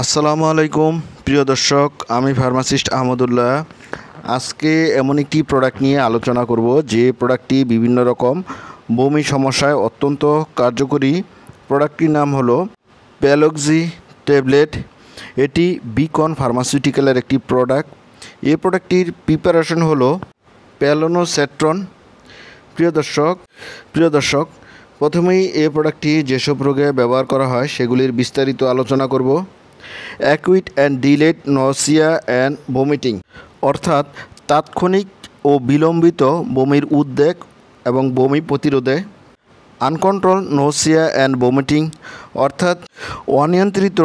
আসসালামু আলাইকুম প্রিয় দর্শক, আমি ফার্মাসিস্ট আহমদুল্লাহ। আজকে এমন একটি প্রোডাক্ট নিয়ে আলোচনা করব যে প্রোডাক্টটি বিভিন্ন রকম বমি সমস্যায় অত্যন্ত কার্যকরী। প্রোডাক্টটির নাম হলো প্যালক্সি ট্যাবলেট। এটি বিকন ফার্মাসিউটিক্যালের একটি প্রোডাক্ট। এই প্রোডাক্টটির প্রিপারেশন হলো প্যালোনোসেট্রন। প্রিয় দর্শক, প্রথমেই এই প্রোডাক্টটি যেসব রোগে ব্যবহার করা হয় সেগুলির বিস্তারিত আলোচনা করব। Acute and delayed nausea and vomiting, অর্থাৎ তাৎক্ষণিক ও বিলম্বিত বমির উদ্বেগ এবং বমি প্রতিরোধে। আনকন্ট্রোল নসিয়া অ্যান্ড ভমিটিং, অর্থাৎ অনিয়ন্ত্রিত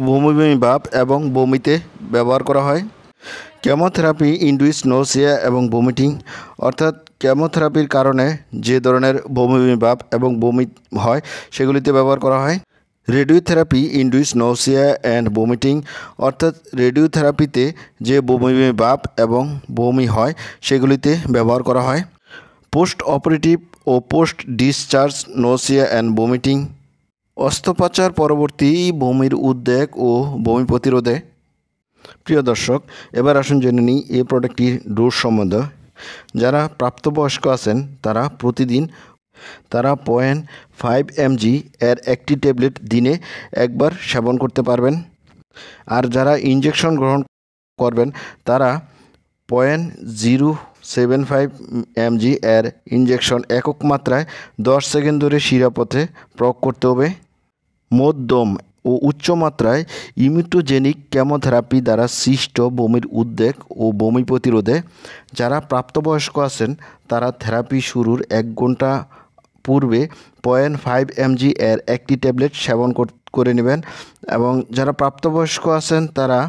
বমি ভাব এবং বমিতে ব্যবহার করা হয়। কেমোথেরাপি ইনডিউস নসিয়া এবং ভমিটিং, অর্থাৎ কেমোথেরাপির কারণে যে ধরনের বমি ভাব এবং বমি হয় সেগুলিতে ব্যবহার করা হয়। Radiotherapy induce nausea and vomiting, অর্থাৎ রেডিওথেরাপিতে যে বমি ভাব এবং বমি হয় সেগুলিতে ব্যবহার করা হয়। পোস্ট অপারেটিভ ও post discharge nausea and vomiting, অস্ত্রোপচার পরবর্তী বমির উদ্বেগ ও বমি প্রতিরোধে। প্রিয় দর্শক, এবার আসুন জেনে নিই এই প্রোডাক্টটির ডোজ সম্বন্ধে। যারা প্রাপ্তবয়স্ক আছেন তারা প্রতিদিন 0.5 mg এর একটি ট্যাবলেট দিনে একবার সেবন করতে পারবেন। আর যারা ইনজেকশন গ্রহণ করবেন তারা 0.075 mg এর ইনজেকশন একক মাত্রায় 10 সেকেন্ড ধরে শিরাপথে প্রয়োগ করতে হবে। মধ্যম ও উচ্চ মাত্রায় ইমিউনোজেনিক কেমোথেরাপি দ্বারা সৃষ্ট বমির উদ্বেগ ও বমি প্রতিরোধে। যারা প্রাপ্তবয়স্ক আছেন তারা থেরাপি শুরুর 1 ঘন্টা পূর্বে 0.5 mg এর একটি ট্যাবলেট সেবন করে নেবেন, এবং যারা প্রাপ্তবয়স্ক আছেন তারা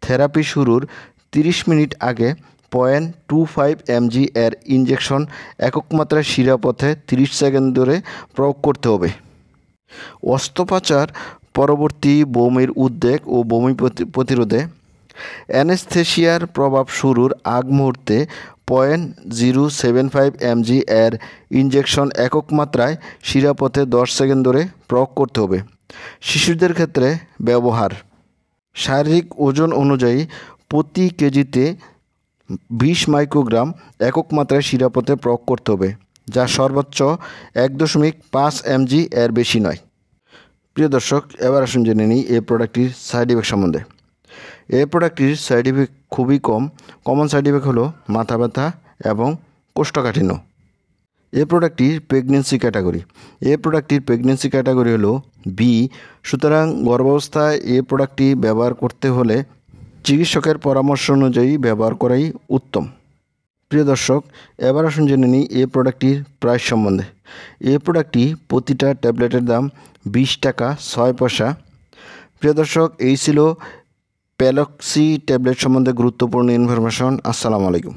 থেরাপি শুরুর 30 মিনিট আগে 0.25 mg এর ইনজেকশন একক মাত্রায় শিরাপথে 30 সেকেন্ড ধরে প্রয়োগ করতে হবে। অস্ত্রোপচার পরবর্তী বমির উদ্বেগ ও বমি প্রতিরোধে অ্যানেস্থেসিয়ার প্রভাব শুরুর আগ মুহূর্তে 0.075 mg এর ইনজেকশন একক মাত্রায় শিরাপথে 10 সেকেন্ড ধরে প্রয়োগ করতে হবে। শিশুদের ক্ষেত্রে ব্যবহার শারীরিক ওজন অনুযায়ী প্রতি কেজিতে 20 মাইক্রোগ্রাম একক মাত্রায় শিরাপথে প্রয়োগ করতে হবে, যা সর্বোচ্চ 1.5 mg এর বেশি নয়। প্রিয় দর্শক, এবার আসুন জেনে নিই এই প্রোডাক্টটির সাইড ইফেক্ট সম্বন্ধে। এই প্রোডাক্টটির সাইড ইফেক্ট খুবই কমন সাইড ইফেক্ট হলো মাথা ব্যথা এবং কোষ্ঠকাঠিন্য। এই প্রোডাক্টটির প্রেগনেন্সি ক্যাটাগরি হলো বি। সুতরাং গর্ভাবস্থায় এই প্রোডাক্টটি ব্যবহার করতে হলে চিকিৎসকের পরামর্শ অনুযায়ী ব্যবহার করাই উত্তম। প্রিয় দর্শক, এবার আসুন জেনে নিই এই প্রোডাক্টটির প্রাইস সম্বন্ধে। এই প্রোডাক্টটি প্রতিটা ট্যাবলেটের দাম 20 টাকা 6 পয়সা। প্রিয় দর্শক, এই ছিল প্যালক্সি ট্যাবলেট সম্বন্ধে গুরুত্বপূর্ণ ইনফরমেশন। আসসালামু আলাইকুম।